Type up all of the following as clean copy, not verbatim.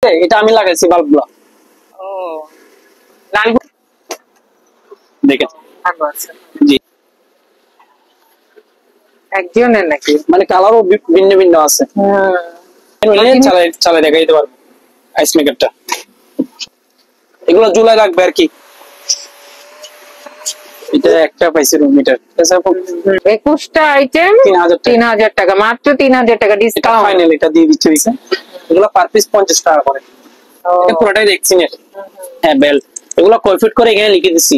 এটা আমি লাগাইছি বাল্বগুলো। ও লাল দেখেন আছে জি, একজনের নাকি? মানে কালারও ভিন্ন ভিন্ন আছে। চালাই দেখা দিতে পারবো আইস মেকারটা। এগুলো জুলাই লাগবে আর কি। এটা একটা পাইছি রুম মিটার 21টা আইটেম 3000 টাকা, মাত্র 3000 টাকা ডিসকাউন্ট। ফাইনাল এটা দিয়ে দিচ্ছে দিছে। এগুলো পার পিস 50 টাকা করে। এটা পুরোটাই দেখছি না। হ্যাঁ বেল্ট এগুলো কয় ফিট করে এখানে লিখে দিছি।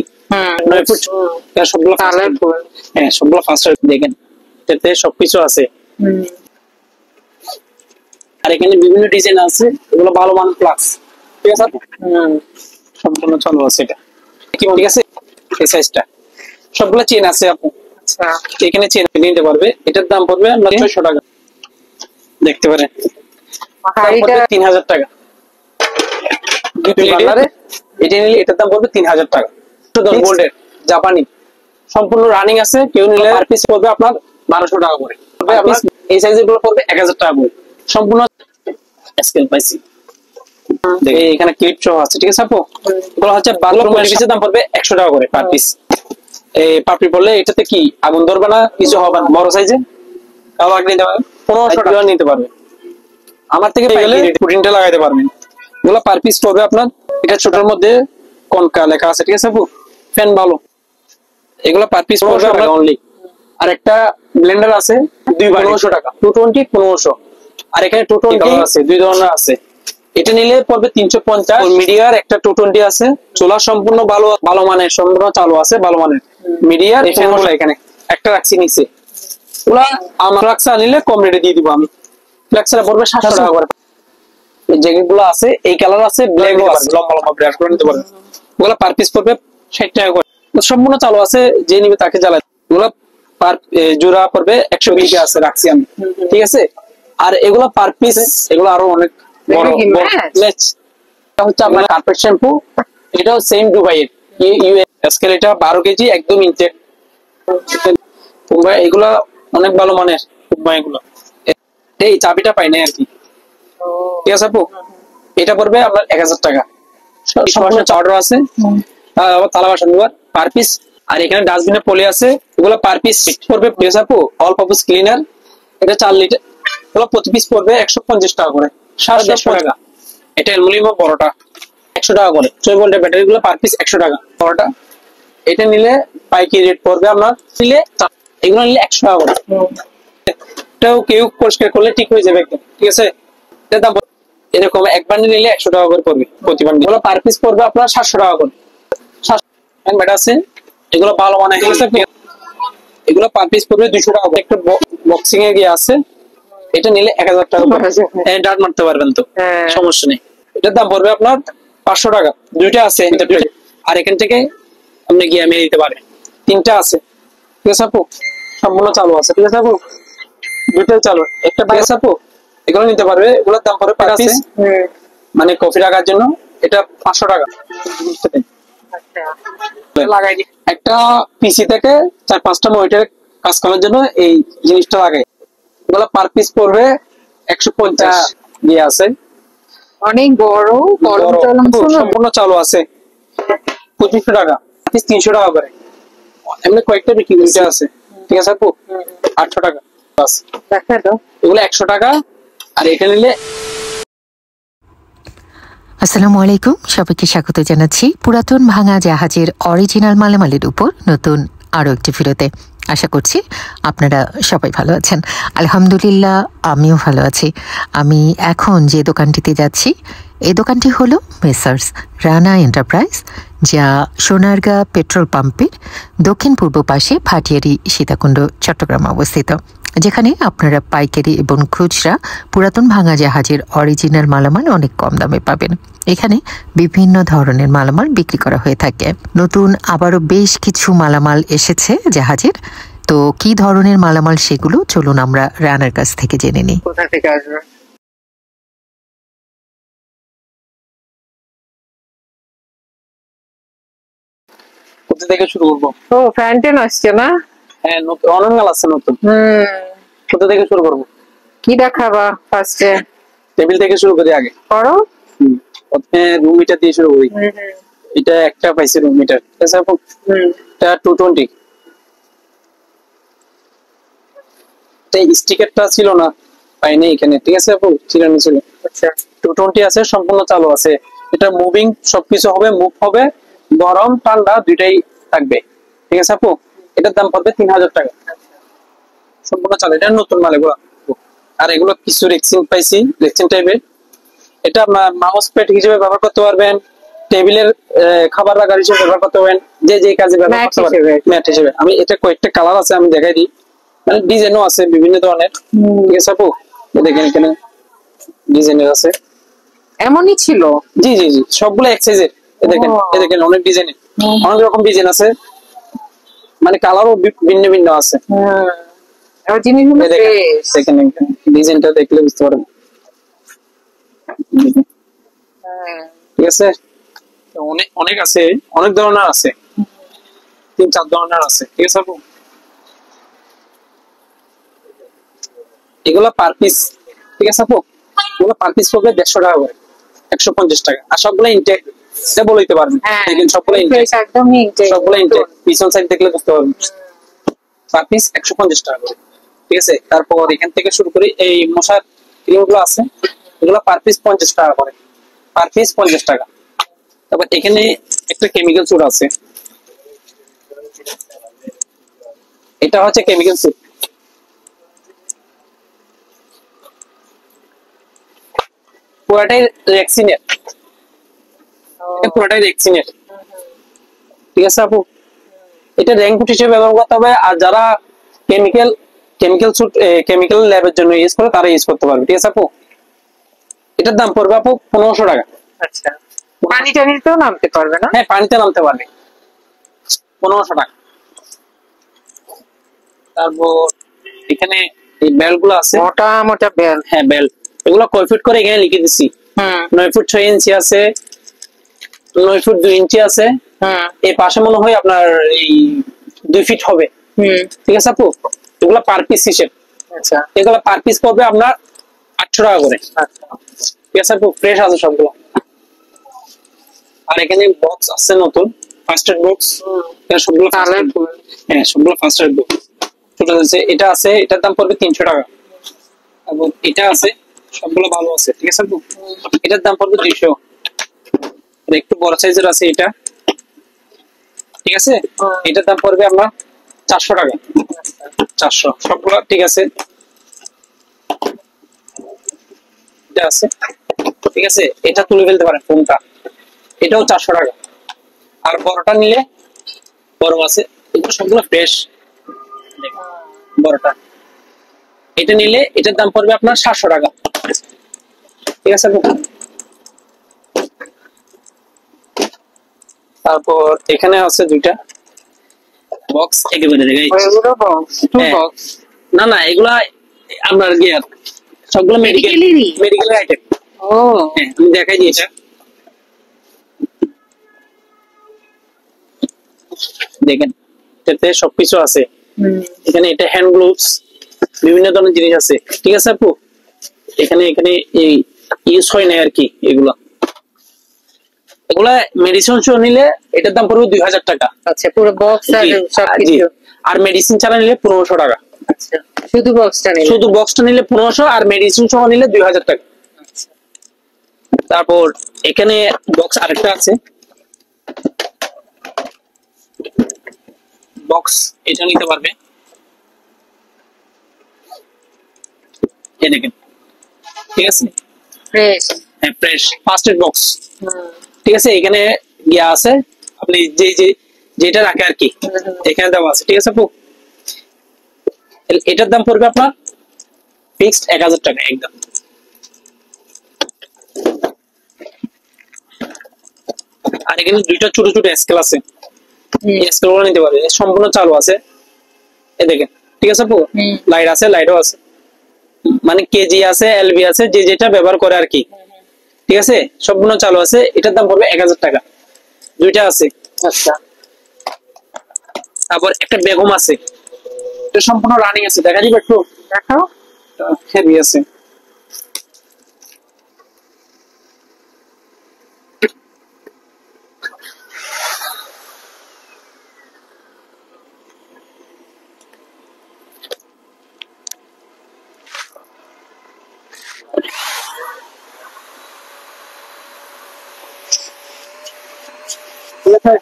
9 ফুট। এটা সবগুলো কালারফুল। হ্যাঁ সবগুলো ফার্স্ট দেখেন এতে সবকিছু আছে। আর এখানে বিভিন্ন ডিজাইন আছে, এগুলো ভালো মান প্লাস। ঠিক আছে সম্পূর্ণ চালু আছে এটা। কি ঠিক আছে এই সাইজটা সবগুলো চেন আছে আপু। আচ্ছা এখানে চেন নিতে পারবে। এটার দাম পড়বে আপনার 600 টাকা। দেখতে পারেন এটা 3000 টাকা। এটা নিলে এটার দাম পড়বে 3000 টাকা। 10 ভোল্টের জাপানি সম্পূর্ণ রানিং আছে। কেউ নিলে পার পিস পড়বে আপনার 1200 টাকা করে। তবে আপনার এই সাইজের গুলো পড়বে 1000 টাকা করে। সম্পূর্ণ স্কেল পাইছি। দেখে এখানে ক্লিপ সহ আছে। ঠিক আছে আপু এগুলো হচ্ছে বাথরুমের পিসের দাম পড়বে 100 টাকা করে পার পিস। এই পাপড়ি পড়লে এটাতে কি আগুন ধরবে না, কিছু হবে না। বড় সাইজে কালো আগুন নিতে পারবে, 1500 টাকা নিতে পারবে। আমার থেকে গেলে পুটিনটা লাগাইতে পারবেন। এগুলো পার পিস পড়বে আপনার, এটা ছোটর মধ্যে কনকা লেখা আছে। ঠিক আছে আপু ফ্যান ভালো। এগুলো পার পিস পড়বে আপনার অনলি। আর একটা ব্লেন্ডার আছে 1500 টাকা, 220 1500। আর এখানে 220 আছে, দুই ধরনের আছে। এটা নিলে পড়বে 350। মিডিয়ার একটা 220 আছে, চুলা সম্পূর্ণ ভালো ভালো মানের, সম্পূর্ণ চালু আছে ভালো মানের মিডিয়ার। এখানে একটা রাখছি নিচে, ওগুলা আমার রাখছা নিলে কম রেটে দিয়ে দিব আমি। ফ্লেক্সরা পড়বে 700 টাকা করে। যেগুলো আছে এই কালার আছে, ব্ল্যাক আছে, লম্বা লম্বা ব্রাশ করে নিতে পারবে। ওগুলা পার পিস পড়বে 60 টাকা করে। সম্পূর্ণ চালু আছে, যে নিবে তাকে জ্বালায়। ওগুলা পার জোড়া পড়বে 120 আছে রাখছি আমি। ঠিক আছে আর এগুলা পার পিস, এগুলো আরো অনেক বড় বড় ম্যাচ। এটা হচ্ছে আপনার কার্পেট শ্যাম্পু। এটাও সেম দুবাইয়ের ইউএস স্কেল। এটা 12 কেজি একদম ইনটেক। এগুলা অনেক ভালো মানের এগুলো। এই চাবিটা পাই না আর কি। ঠিক আছে আপু এটা পড়বে আপনার 1000 টাকা। সম্পূর্ণ চার্ডার আছে, তালা বাসন দুয়ার পার পিস। আর এখানে ডাস্টবিনের পলি আছে, এগুলো পার পিস পড়বে। প্লেস আপু অল পারপাস ক্লিনার, এটা 4 লিটার। এগুলো প্রতি পিস পড়বে 150 টাকা করে, 750 টাকা। এটা অ্যালুমিনিয়াম বড়টা 100 টাকা করে। 6 ভোল্টের ব্যাটারি গুলো পার পিস 100 টাকা বড়টা। এটা নিলে পাইকারি রেট পড়বে আপনার নিলে, এগুলো নিলে 100 টাকা করে। এটাও কেউ পরিষ্কার করলে ঠিক হয়ে যাবে একদম। ঠিক আছে এটা দাম এরকম এক বান্ডিল নিলে 100 টাকা করে পড়বে প্রতি বান্ডিল। এগুলো পার পিস পড়বে আপনার 700 টাকা করে। 700 ব্যাট আছে, এগুলো ভালো মানের। এগুলো পার পিস পড়বে 200 টাকা করে। একটা বক্সিং এ গিয়ে আছে, এটা নিলে 1000 টাকা করে। ডার্ট মারতে পারবেন তো, সমস্যা নেই। এটার দাম পড়বে আপনার 500 টাকা। দুইটা আছে আর এখান থেকে আপনি গিয়ে মেরে দিতে পারেন। 3টা আছে। ঠিক আছে আপু সম্পূর্ণ চালু আছে। ঠিক আছে আপু দুইটাই চালু। একটা ঠিক আছে আপু এগুলো নিতে পারবে। এগুলোর দাম পড়বে পার পিস, মানে কফি রাখার জন্য এটা 500 টাকা। একটা পিসি থেকে 4-5টা মনিটর কাজ করার জন্য এই জিনিসটা লাগে। এগুলো পার পিস পড়বে 150 দিয়ে আছে। অনেক বড় সম্পূর্ণ চালু আছে 2500 টাকা পিস, 300 টাকা করে। এমনি কয়েকটা বিক্রি দুইটা আছে। ঠিক আছে আপু 800 টাকা বাস। এগুলো 100 টাকা। আর এটা নিলে আসসালামু আলাইকুম, সবাইকে স্বাগত জানাচ্ছি পুরাতন ভাঙা জাহাজের অরিজিনাল মালামালের উপর নতুন আরও একটি ভিডিওতে। আশা করছি আপনারা সবাই ভালো আছেন। আলহামদুলিল্লাহ আমিও ভালো আছি। আমি এখন যে দোকানটিতে যাচ্ছি এই দোকানটি হলো মেসার্স রানা এন্টারপ্রাইজ, যা সোনারগাঁ পেট্রোল পাম্পের দক্ষিণ পূর্ব পাশে ভাটিয়ারি সীতাকুণ্ড চট্টগ্রামে অবস্থিত, যেখানে আপনারা পাইকারি এবং খুচরা পুরাতন ভাঙা জাহাজের অরিজিনাল মালামাল অনেক কম দামে পাবেন। এখানে বিভিন্ন ধরনের মালামাল বিক্রি করা হয়ে থাকে। নতুন আবারও বেশ কিছু মালামাল এসেছে জাহাজের। তো কি ধরনের মালামাল সেগুলো চলুন আমরা রানার কাছ থেকে জেনে নিই। কোথা থেকে আসবে? কোথা থেকে শুরু করবো? ও ফ্যান্টেন আসছে না? হ্যাঁ নতুন অনেক মাল আছে নতুন। কোথা থেকে শুরু করবো? কি দেখাবা ফার্স্টে? টেবিল থেকে শুরু করি আগে। করো। প্রথমে রুম মিটার দিয়ে শুরু করি। এটা একটা পাইছি রুম মিটার, ঠিক আছে আপু? এটা 220। এই স্টিকারটা ছিল না, পাইনি এখানে, ঠিক আছে আপু? চিরানো ছিল। আচ্ছা 220 আছে, সম্পূর্ণ চালু আছে। এটা মুভিং, সবকিছু হবে, মুভ হবে, গরম ঠান্ডা দুইটাই থাকবে, ঠিক আছে আপু? এটার দাম পড়বে 3000 টাকা, সম্পূর্ণ চালু। এটা নতুন মাল এগুলো। আর এগুলো কিছু রেক্সিন পাইছি, রেক্সিন টাইপের। এটা আপনার মাউস প্যাড হিসেবে ব্যবহার করতে পারবেন, টেবিলের খাবার রাখার হিসেবে ব্যবহার করতে পারবেন, যে যে কাজে ব্যবহার করতে পারবেন, ম্যাট হিসেবে। আমি এটা কয়েকটা কালার আছে, আমি দেখাই দিই, মানে ডিজাইনও আছে বিভিন্ন ধরনের, ঠিক আছে আপু? দেখেন এখানে ডিজাইনের আছে। এমনই ছিল? জি জি জি, সবগুলো এক সাইজের। দেখেন দেখেন অনেক ডিজাইনের, অনেক রকম ডিজাইন আছে, মানে কালারও ভিন্ন ভিন্ন আছে। আর জিনিসগুলো দেখেন ডিজাইনটা দেখলে বুঝতে পারবেন, ঠিক আছে? অনেক অনেক আছে, অনেক ধরনের আছে, 3-4 ধরনের আছে, ঠিক আছে আপু? এগুলা পার পিস, ঠিক আছে আপু? এগুলো পার পিস পড়বে 150 টাকা করে, 150 টাকা। আর সবগুলো ইনটেক, এটা বলতে পারবেন। দেখেন সবগুলো ইনটেক, একদমই ইনটেক, সবগুলো ইনটেক। পিছন সাইড দেখলে বুঝতে পারবেন। পার পিস 150 টাকা করে, ঠিক আছে? তারপর এখান থেকে শুরু করি, এই মশার ক্রিম গুলো আছে, এগুলো পার পিস 50 টাকা করে, পার পিস 50 টাকা। তারপর এখানে একটা কেমিক্যাল স্যুট আছে, এটা হচ্ছে কেমিক্যাল স্যুট, পুরাটাই রেক্সিনের, পুরাটাই রেক্সিনের, ঠিক আছে আপু? এটা রেইনকোট হিসেবে ব্যবহার করতে হবে, আর যারা কেমিক্যাল স্যুট কেমিক্যাল ল্যাবের জন্য ইউজ করে তারা ইউজ করতে পারবে, ঠিক আছে আপু? এটার দাম পড়বে আপু 1500 টাকা। আচ্ছা, পানি টানিতেও নামতে পারবে না? হ্যাঁ, পানিতে নামতে পারবে, 1500 টাকা। তারপর এখানে এই বেল গুলো আছে, মোটা মোটা বেল। হ্যাঁ বেল, এগুলো কয় ফিট করে এখানে লিখে দিছি। 9 ফুট 6 ইঞ্চি আছে, 9 ফুট 2 ইঞ্চি আছে, এই পাশে মনে হয় আপনার এই 2 ফিট হবে, ঠিক আছে আপু? এগুলো পার পিস হিসেব। আচ্ছা, এগুলো পার পিস পড়বে আপনার 800 টাকা করে, ঠিক আছে আপু? ফ্রেশ আছে সবগুলো। আর এখানে বক্স আছে নতুন, ফার্স্ট এড বক্স, সবগুলো হ্যাঁ সবগুলো ফার্স্ট এড বক্স। ছোট আছে, এটা আছে, এটার দাম পড়বে 300 টাকা। এবং এটা আছে, সবগুলো ভালো আছে, ঠিক আছে আপু? এটার দাম পড়বে 200। আর একটু বড় সাইজের আছে এটা, ঠিক আছে? এটার দাম পড়বে আপনার 400 টাকা, 400। সবগুলো ঠিক আছে, এটা আছে, ঠিক আছে? এটা তুলে ফেলতে পারেন ফোনটা, এটাও 400 টাকা। আর বড়টা নিলে, বড় আছে, এগুলো সবগুলো ফ্রেশ। বড়টা এটা নিলে এটার দাম পড়বে আপনার 700 টাকা, ঠিক আছে? তারপর এখানে আছে দুইটা বক্স, একেবারে এগুলো বক্স, টু বক্স? না না, এগুলা আপনার গিয়ার, সবগুলো মেডিকেল আইটেম। ও হ্যাঁ, আমি দেখাই দিই এটা, দেখেন এতে সবকিছু আছে। এখানে এটা হ্যান্ড গ্লোভস, বিভিন্ন ধরনের জিনিস আছে, ঠিক আছে আপু? এখানে এখানে এই ইউজ হয় না আর কি, এগুলা মেডিসিন সহ নিলে এটার দাম পড়বে 2000 টাকা। আচ্ছা, পুরো বক্স আর সবকিছু? আর মেডিসিন ছাড়া নিলে 1500 টাকা। আচ্ছা, শুধু বক্সটা নিলে 1500, আর মেডিসিন সহ নিলে 2000 টাকা। তারপর এখানে বক্স আরেকটা আছে, বক্স এটা নিতে পারবে, এই দেখেন, ঠিক আছে? ফ্রেশ, হ্যাঁ ফ্রেশ, ফার্স্ট এড বক্স, ঠিক আছে? এখানে ইয়া আছে, আপনি যেটা রাখে আর কি, এখানে দেওয়া আছে, ঠিক আছে আপু? এটার দাম পড়বে আপনার ফিক্সড 1000 টাকা একদম। আর এখানে দুইটা ছোট ছোট স্কেল আছে, স্কেল গুলো নিতে পারবে, সম্পূর্ণ চালু আছে, এই দেখেন, ঠিক আছে আপু? লাইট আছে, লাইটও আছে, মানে কেজি আছে, এলবি আছে, যে যেটা ব্যবহার করে আর কি, ঠিক আছে? সম্পূর্ণ চালু আছে, এটার দাম পড়বে 1000 টাকা, দুইটা আছে। আচ্ছা, তারপর একটা বেগম আছে, এটা সম্পূর্ণ রানিং আছে, দেখা যাবে একটু, দেখাও। হেভি আছে, ঠিক আছে,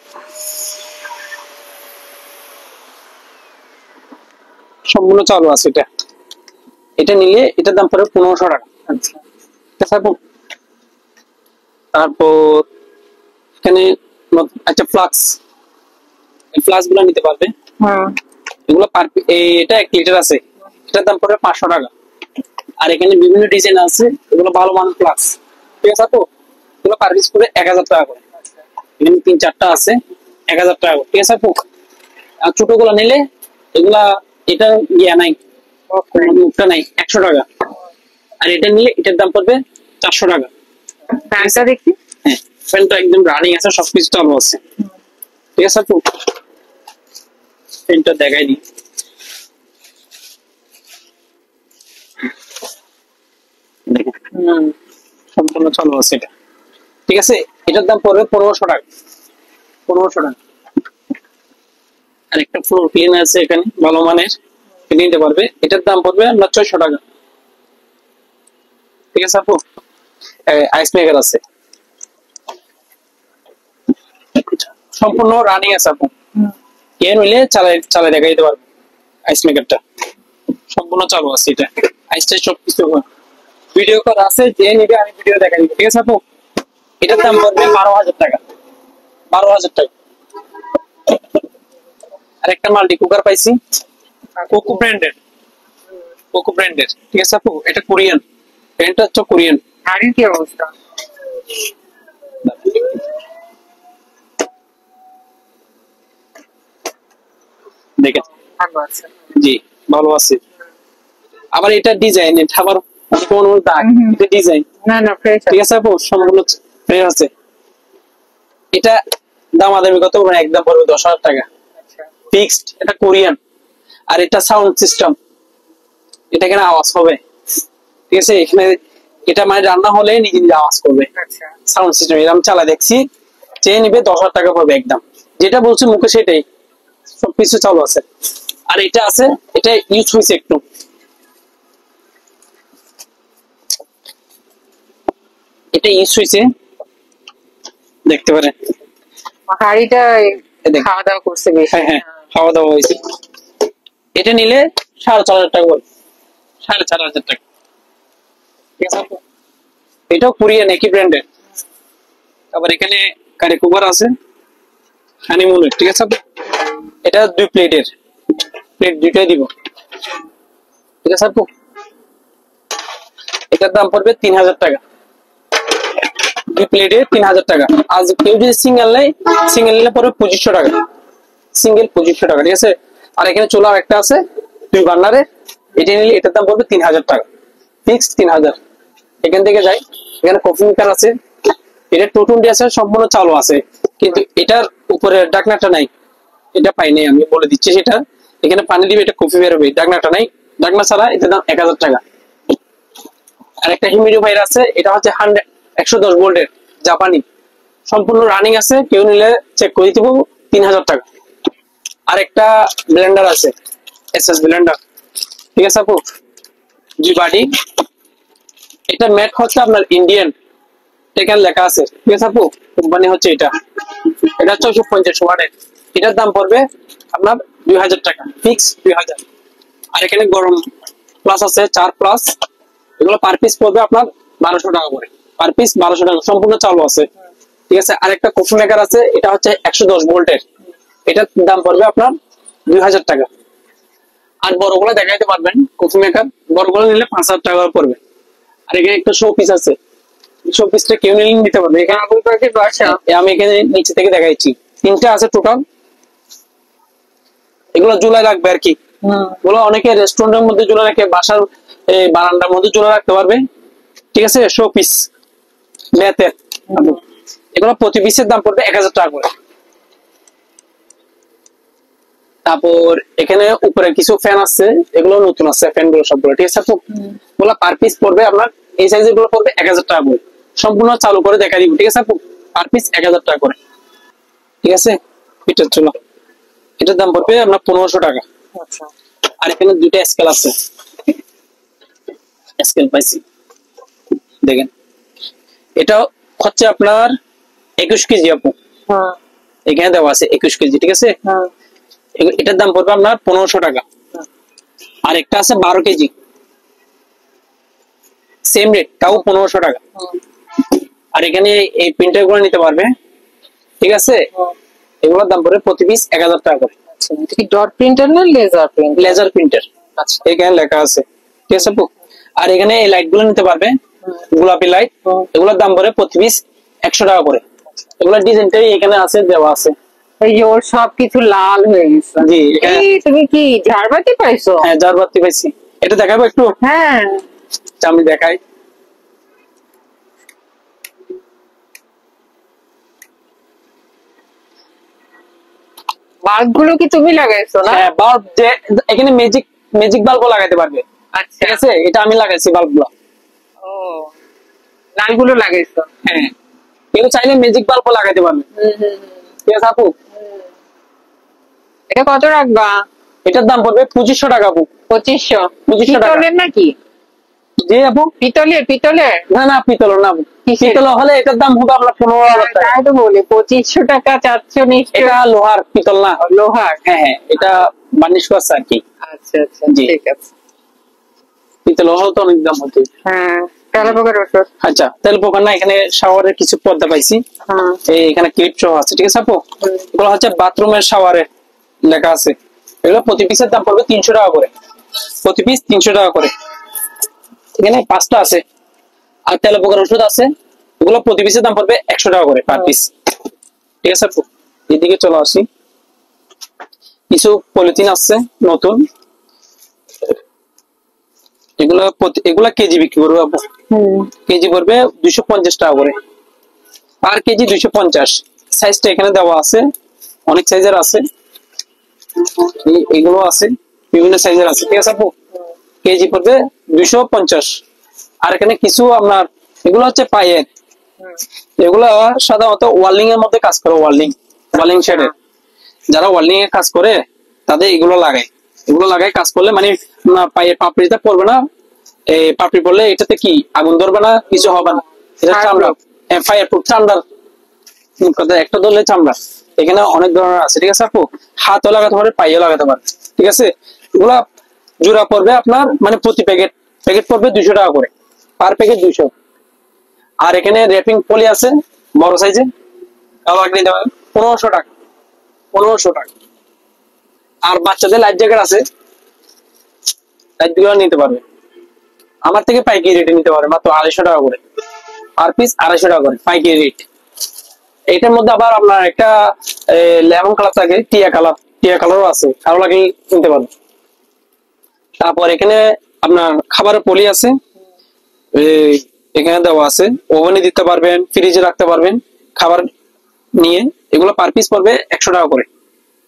সম্পূর্ণ চালু আছে এটা। এটা নিলে এটার দাম পড়বে 1500 টাকা। আচ্ছা ঠিক আছে আপু। তারপর এখানে একটা ফ্লাক্স, এই ফ্লাক্স গুলো নিতে পারবে। এগুলো এটা 1 লিটার আছে, এটার দাম পড়বে 500 টাকা। আর এখানে বিভিন্ন ডিজাইন আছে, এগুলো ভালো মান ফ্লাক্স। ঠিক আছে আপু, এগুলো পার পিস পড়বে 1000 টাকা করে। এখানে 3-4টা আছে, 1000 টাকা করে। ঠিক আছে আপু। আর ছোট গুলো নিলে এগুলা, এটা ইয়া নাই, মুখটা নাই, 100 টাকা। আর এটা নিলে এটার দাম পড়বে 400 টাকা। প্যান্টটা দেখি। হ্যাঁ, প্যান্টটা একদম রানিং আছে, সবকিছু চালু আছে। ঠিক আছে আপু, প্যান্টটা দেখাই দিই। সম্পূর্ণ চালু আছে এটা। ঠিক আছে, এটার দাম পড়বে 1500 টাকা। 1500 টাকা। আর একটা ফ্লোর ক্লিনার আছে এখানে, ভালো মানের, এটা নিতে পারবে। এটার দাম পড়বে আপনার 600 টাকা। ঠিক আছে আপু। আইস মেকার আছে, সম্পূর্ণ রানিং আছে আপু। কে নিলে চালাই দেখাই দিতে পারবে। আইস মেকারটা সম্পূর্ণ চালু আছে এটা। আইসটা সবকিছু ভিডিও করা আছে, যে নিবে আমি ভিডিও দেখাই দিব। ঠিক আছে আপু। এটার দাম পড়বে 12000 টাকা। 12000 টাকা। আর একটা মাল্টি কুকার পাইছি, কোকো ব্র্যান্ডের। কোকো ব্র্যান্ডের। ঠিক আছে আপু, এটা কোরিয়ান, ব্র্যান্ডটা হচ্ছে কোরিয়ান। আর কি অবস্থা? দেখেন, ভালো আছে। জি ভালো আছে। আবার এটা ডিজাইন, এটা আবার কোন দাগ, এটা ডিজাইন। না না ফ্রেশ। ঠিক আছে আপু, সম্পূর্ণ ফ্রেশ আছে। এটা দামাদামি কত বলবেন? একদম পড়বে 10000 টাকা আচ্ছা ফিক্সড। এটা কোরিয়ান। আর এটা সাউন্ড সিস্টেম, এটা এখানে আওয়াজ হবে। ঠিক আছে, এখানে এটা মানে রান্না হলে নিজে নিজে আওয়াজ করবে। আচ্ছা সাউন্ড সিস্টেম এরকম চালা দেখছি, চেয়ে নিবে 10000 টাকা পড়বে একদম। যেটা বলছে মুখে সেটাই, সবকিছু চালু আছে। আর এটা আছে, এটা ইউজ হয়েছে একটু। এটা ইউজ হয়েছে, দেখতে পারেন। হাড়িটা দেখ। খাওয়া দাওয়া করছে বেশ। হ্যাঁ হ্যাঁ, খাওয়া দাওয়া হয়েছে। এটা নিলে 4500 টাকা বল, 4500 টাকা। ঠিক আছে আপু? এটাও কোরিয়ান, একই ব্র্যান্ডের। আবার এখানে কারি কুকার আছে, হানিমুনের। ঠিক আছে আপু? এটা 2 প্লেটের, প্লেট 2টাই দিব। ঠিক আছে আপু? এটার দাম পড়বে 3000 টাকা। 2 প্লেটে 3000 টাকা। আজ কেউ যদি সিঙ্গেল নেয়, সিঙ্গেল নিলে পড়বে 2500 টাকা। সিঙ্গেল 2500 টাকা। ঠিক আছে? আর এখানে চুলা একটা আছে 2 বার্নারে, এটা নিলে এটার দাম পড়বে 3000 টাকা ফিক্সড। 3000। এখান থেকে যাই, এখানে কফি মেকার আছে, এটা 220 আছে, সম্পূর্ণ চালু আছে, কিন্তু এটার উপরে ঢাকনাটা নাই। এটা পাইনি, আমি বলে দিচ্ছি সেটা। এখানে পানি দিবে, এটা কফি বের হবে, ঢাকনাটা নাই। ঢাকনা ছাড়া এটার দাম 1000 টাকা। আর একটা হিউমিডিফায়ার আছে, এটা হচ্ছে 110 ভোল্টের, জাপানি, সম্পূর্ণ রানিং আছে, কেউ নিলে চেক করে দিব, 3000 টাকা। আর একটা ব্লেন্ডার আছে, এসএস ব্লেন্ডার। ঠিক আছে আপু? জি বাডি। এটা ম্যাট হচ্ছে আপনার ইন্ডিয়ান, এখানে লেখা আছে। ঠিক আছে আপু? কোম্পানি হচ্ছে এটা। এটা 450 ওয়াটের। এটার দাম পড়বে আপনার 2000 টাকা ফিক্স, 2000। আর এখানে গরম প্লাস আছে, 4 প্লাস, এগুলো পার পিস পড়বে আপনার 1200 টাকা করে। পার পিস 1200 টাকা, সম্পূর্ণ চালু আছে। ঠিক আছে? আর একটা কফি মেকার আছে, এটা হচ্ছে 110 ভোল্টের, এটার দাম পড়বে আপনার 2000 টাকা। আর বড়গুলো দেখাইতে পারবেন, কফি মেকার বড়গুলো নিলে 5000 টাকা পড়বে। আর এখানে একটা শো পিস আছে, শো পিসটা কেউ নিলে নিতে পারবে। এখানে আমি এখানে নিচে থেকে দেখাইছি, 3টা আছে টোটাল। এগুলো ঝুলাই রাখবে আর কি। এগুলো অনেকে রেস্টুরেন্টের মধ্যে ঝুলে রাখে, বাসার বারান্দার মধ্যে ঝুলে রাখতে পারবে। ঠিক আছে? শো পিস বেতের। এগুলো প্রতি পিসের দাম পড়বে 1000 টাকা করে। তারপর এখানে উপরে কিছু ফ্যান আছে, এগুলো নতুন আছে ফ্যান গুলো সবগুলো। ঠিক আছে? এগুলো পার পিস পড়বে আপনার, এই সাইজের গুলো পড়বে 1000 টাকা করে। সম্পূর্ণ চালু করে দেখা দিব। ঠিক আছে আপু? পার পিস 1000 টাকা করে। ঠিক আছে? এটা চলো, এটার দাম পড়বে আপনার 1500 টাকা। আচ্ছা আর এখানে 2টা স্কেল আছে, স্কেল পাইছি, দেখেন। এটা হচ্ছে আপনার 21 কেজি আপু, এখানে দেওয়া আছে 21 কেজি, ঠিক আছে। এটার দাম পড়বে আপনার 1500 টাকা। আর একটা আছে 12 কেজি, সেম রেট, তাও 1500 টাকা। আর এখানে এই প্রিন্টার গুলো নিতে পারবে, ঠিক আছে। এগুলোর দাম পড়বে প্রতি পিস 1000 টাকা করে। কি ডট প্রিন্টার না লেজার প্রিন্ট? লেজার প্রিন্টার, আচ্ছা এখানে লেখা আছে, ঠিক আছে আপু। আর এখানে এই লাইট গুলো নিতে পারবে, গোলাপি লাইট, এগুলোর দাম পড়বে প্রতি পিস 100 টাকা করে। এগুলোর ডিজাইনটাই এখানে আছে, দেওয়া আছে। এই যে ওর সবকিছু লাল হয়ে গেছে। জি, এই তুমি কি ঝাড়বাতি পাইছো? হ্যাঁ, ঝাড়বাতি পাইছি। এটা দেখাবো একটু? হ্যাঁ, আমি দেখাই। বাল্ব গুলো কি তুমি লাগাইছো না? হ্যাঁ, বাল্ব, যে এখানে ম্যাজিক বাল্বও লাগাইতে পারবে, আচ্ছা, ঠিক আছে। এটা আমি লাগাইছি বাল্ব গুলো। ও, লালগুলো লাগাইছো? হ্যাঁ, কেউ চাইলে ম্যাজিক বাল্বও লাগাইতে পারবে, ঠিক আছে আপু। এটা কত রাখবা? এটার দাম পড়বে 2500 টাকা আপু। 2500? 2500 টাকা। পিতলের নাকি? জি আপু, পিতলের? না না, পিতল না আপু। পিতল হলে এটার দাম হবে আপনার 15000 টাকা। তাই তো বলি 2500 টাকা চাচ্ছ নিশ্চয়। এটা লোহার, পিতল না। লোহার? হ্যাঁ হ্যাঁ, এটা বার্নিশ করছে আর কি। আচ্ছা আচ্ছা, জি। ঠিক আছে। পিতল হলে তো অনেক দাম হতো। হ্যাঁ, তেলাপোকার ওষুধ। আচ্ছা, তেল পোকা না, এখানে শাওয়ারের কিছু পর্দা পাইছি। হ্যাঁ, এখানে ক্লিপ সহ আছে, ঠিক আছে আপু। এগুলো হচ্ছে বাথরুমের শাওয়ারে লেখা আছে। এগুলো প্রতি পিসের দাম পড়বে 300 টাকা করে, প্রতি পিস 300 টাকা করে। এখানে 5টা আছে। আর তেল পোকার ওষুধ আছে, এগুলো প্রতি পিসের দাম পড়বে 100 টাকা করে পার পিস, ঠিক আছে আপু। এদিকে চলে আসি, কিছু পলিথিন আছে নতুন, এগুলা কেজি বিক্রি করবো আপু। কেজি পড়বে 250 টাকা করে, পার কেজি 250। সাইজটা এখানে দেওয়া আছে, অনেক সাইজের আছে, এগুলো আছে, বিভিন্ন সাইজের আছে, ঠিক আছে আপু। কেজি পড়বে 250। আর এখানে কিছু আপনার, এগুলো হচ্ছে পায়ের, এগুলা সাধারণত ওয়ার্লিং এর মধ্যে কাজ করে, ওয়ার্লিং শেডের। যারা ওয়ার্লিং এ কাজ করে তাদের এগুলো লাগায় কাজ করলে মানে পায়ের পাপড়িতে পড়বে না। পাপড়ি পড়লে এটাতে কি আগুন ধরবে না, কিছু হবে না। এটা চামড়া, ফায়ার প্রুফ, চামড়ার একটা ধরলে চামড়া। এখানে অনেক ধরনের আছে, ঠিক আছে আপু। হাতও লাগাতে পারে, পায়েও লাগাতে পারে, ঠিক আছে। এগুলা জোড়া পড়বে আপনার, মানে প্রতি প্যাকেট পড়বে 200 টাকা করে, পার প্যাকেট 200। আর এখানে র্যাপিং পলি আছে বড় সাইজে, 1500 টাকা, 1500 টাকা। আর বাচ্চাদের লাইফ জ্যাকেট আছে, লাইফ গুলো নিতে পারবে আমার থেকে, পাইকারি রেটে নিতে পারবে, মাত্র 250 টাকা করে, পার পিস 250 টাকা করে পাইকারি রেট। এটার মধ্যে আবার আপনার একটা লেমন কালার থাকে, টিয়া কালারও আছে, কারো লাগে নিতে পারবে। তারপর এখানে আপনার খাবারের পলি আছে, এখানে দেওয়া আছে, ওভেনে দিতে পারবেন, ফ্রিজে রাখতে পারবেন খাবার নিয়ে। এগুলো পার পিস পড়বে 100 টাকা করে,